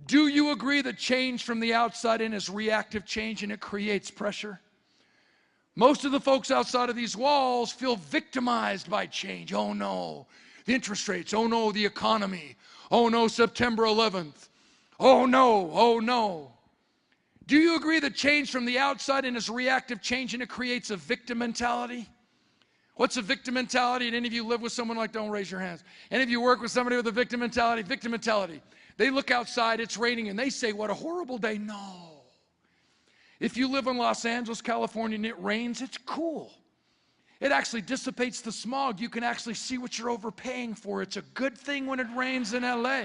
Do you agree that change from the outside in is reactive change and it creates pressure? Most of the folks outside of these walls feel victimized by change. Oh no, the interest rates. Oh no, the economy. Oh no, September 11th. Oh no, oh no. Do you agree that change from the outside in is reactive change and it creates a victim mentality? What's a victim mentality? And any of you live with someone like, don't raise your hands. Any of you work with somebody with a victim mentality? Victim mentality. They look outside, it's raining, and they say, what a horrible day. No. If you live in Los Angeles, California, and it rains, it's cool. It actually dissipates the smog. You can actually see what you're overpaying for. It's a good thing when it rains in LA.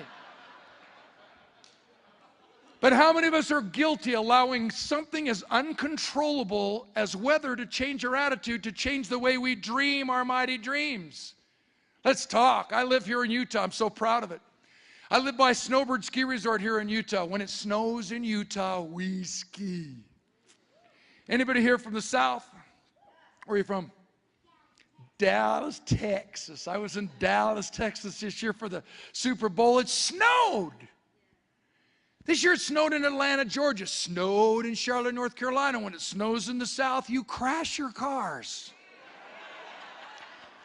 But how many of us are guilty allowing something as uncontrollable as weather to change our attitude, to change the way we dream our mighty dreams? Let's talk. I live here in Utah. I'm so proud of it. I live by a snowbird ski resort here in Utah. When it snows in Utah, we ski. Anybody here from the South? Where are you from? Dallas, Texas. I was in Dallas, Texas this year for the Super Bowl. It snowed. This year it snowed in Atlanta, Georgia. Snowed in Charlotte, North Carolina. When it snows in the South, you crash your cars.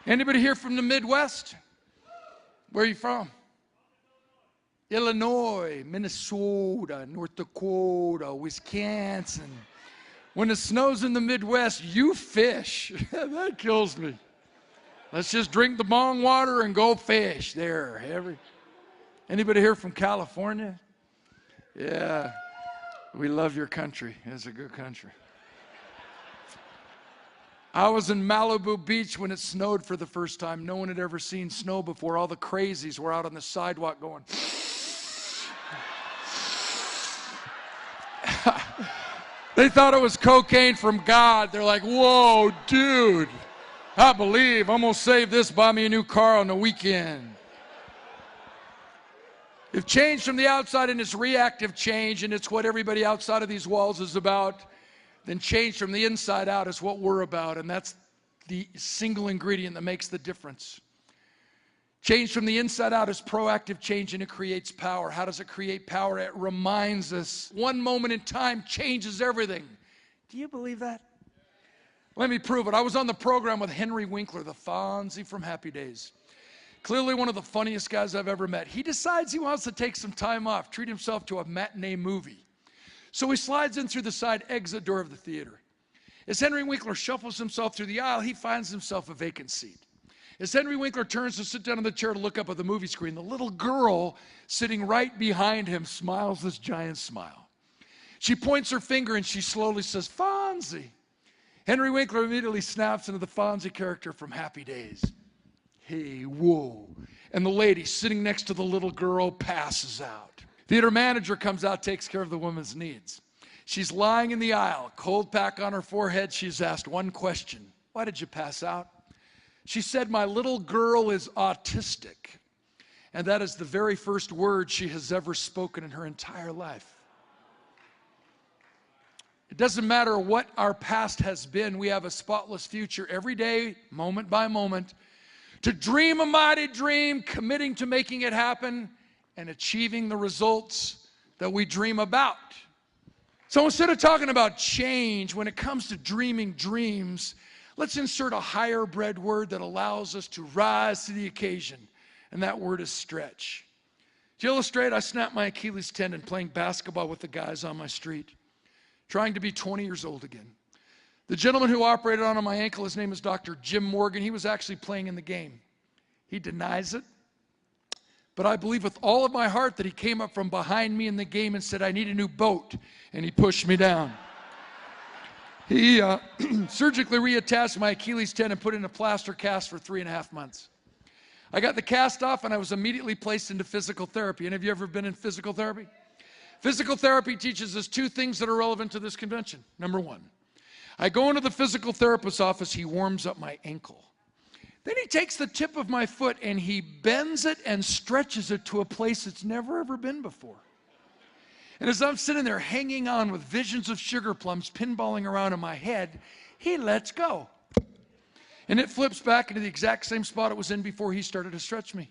Anybody here from the Midwest? Where are you from? Illinois, Minnesota, North Dakota, Wisconsin. When it snows in the Midwest, you fish. That kills me. Let's just drink the bong water and go fish there. Anybody here from California? Yeah, we love your country. It's a good country. I was in Malibu Beach when it snowed for the first time. No one had ever seen snow before. All the crazies were out on the sidewalk going. They thought it was cocaine from God. They're like, whoa, dude, I believe I'm going to save this, buy me a new car on the weekend. If change from the outside and it's reactive change and it's what everybody outside of these walls is about, then change from the inside out is what we're about, and that's the single ingredient that makes the difference. Change from the inside out is proactive change, and it creates power. How does it create power? It reminds us one moment in time changes everything. Do you believe that? Let me prove it. I was on the program with Henry Winkler, the Fonzie from Happy Days. Clearly one of the funniest guys I've ever met. He decides he wants to take some time off, treat himself to a matinee movie. So he slides in through the side exit door of the theater. As Henry Winkler shuffles himself through the aisle, he finds himself a vacant seat. As Henry Winkler turns to sit down in the chair to look up at the movie screen, the little girl sitting right behind him smiles this giant smile. She points her finger and she slowly says, Fonzie. Henry Winkler immediately snaps into the Fonzie character from Happy Days. Hey, whoa. And the lady sitting next to the little girl passes out. Theater manager comes out, takes care of the woman's needs. She's lying in the aisle, cold pack on her forehead. She's asked one question. Why did you pass out? She said, my little girl is autistic. And that is the very first word she has ever spoken in her entire life. It doesn't matter what our past has been. We have a spotless future every day, moment by moment, to dream a mighty dream, committing to making it happen, and achieving the results that we dream about. So instead of talking about change, when it comes to dreaming dreams, let's insert a higher bred word that allows us to rise to the occasion, and that word is stretch. To illustrate, I snapped my Achilles tendon playing basketball with the guys on my street, trying to be 20 years old again. The gentleman who operated on my ankle, his name is Dr. Jim Morgan. He was actually playing in the game. He denies it, but I believe with all of my heart that he came up from behind me in the game and said, I need a new boat, and he pushed me down. He surgically reattached my Achilles tendon and put in a plaster cast for 3.5 months. I got the cast off and I was immediately placed into physical therapy. Any of you ever been in physical therapy? Physical therapy teaches us 2 things that are relevant to this convention. Number 1, I go into the physical therapist's office, he warms up my ankle. Then he takes the tip of my foot and he bends it and stretches it to a place it's never ever been before. And as I'm sitting there hanging on with visions of sugar plums pinballing around in my head, he lets go. And it flips back into the exact same spot it was in before he started to stretch me.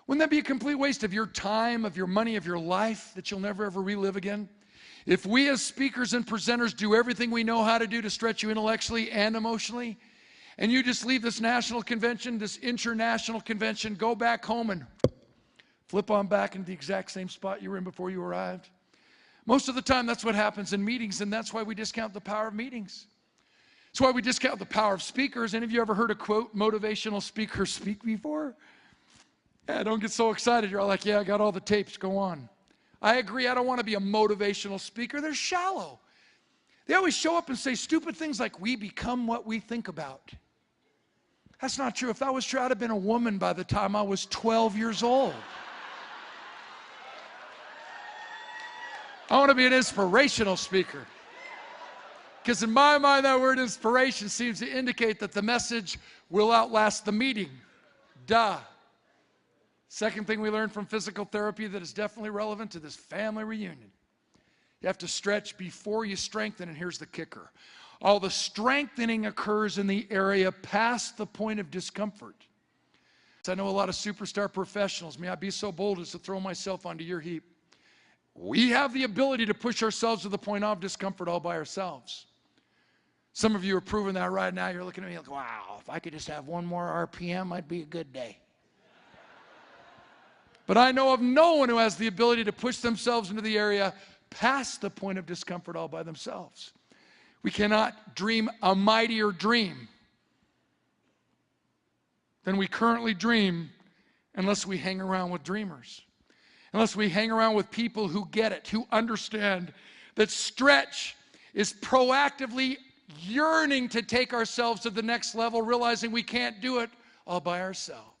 Wouldn't that be a complete waste of your time, of your money, of your life that you'll never ever relive again? If we as speakers and presenters do everything we know how to do to stretch you intellectually and emotionally, and you just leave this national convention, this international convention, go back home and flip on back into the exact same spot you were in before you arrived. Most of the time, that's what happens in meetings, and that's why we discount the power of meetings. That's why we discount the power of speakers. Any of you ever heard a quote, motivational speaker speak before? Yeah, don't get so excited. You're all like, yeah, I got all the tapes, go on. I agree, I don't want to be a motivational speaker. They're shallow. They always show up and say stupid things like, we become what we think about. That's not true. If that was true, I'd have been a woman by the time I was 12 years old. I want to be an inspirational speaker. Because in my mind, that word inspiration seems to indicate that the message will outlast the meeting. Duh. Second thing we learned from physical therapy that is definitely relevant to this family reunion. You have to stretch before you strengthen, and here's the kicker. All the strengthening occurs in the area past the point of discomfort. I know a lot of superstar professionals. May I be so bold as to throw myself onto your heap. We have the ability to push ourselves to the point of discomfort all by ourselves. Some of you are proving that right now. You're looking at me like, wow, if I could just have one more RPM, I'd be a good day. But I know of no one who has the ability to push themselves into the area past the point of discomfort all by themselves. We cannot dream a mightier dream than we currently dream unless we hang around with dreamers. Unless we hang around with people who get it, who understand that stretch is proactively yearning to take ourselves to the next level, realizing we can't do it all by ourselves.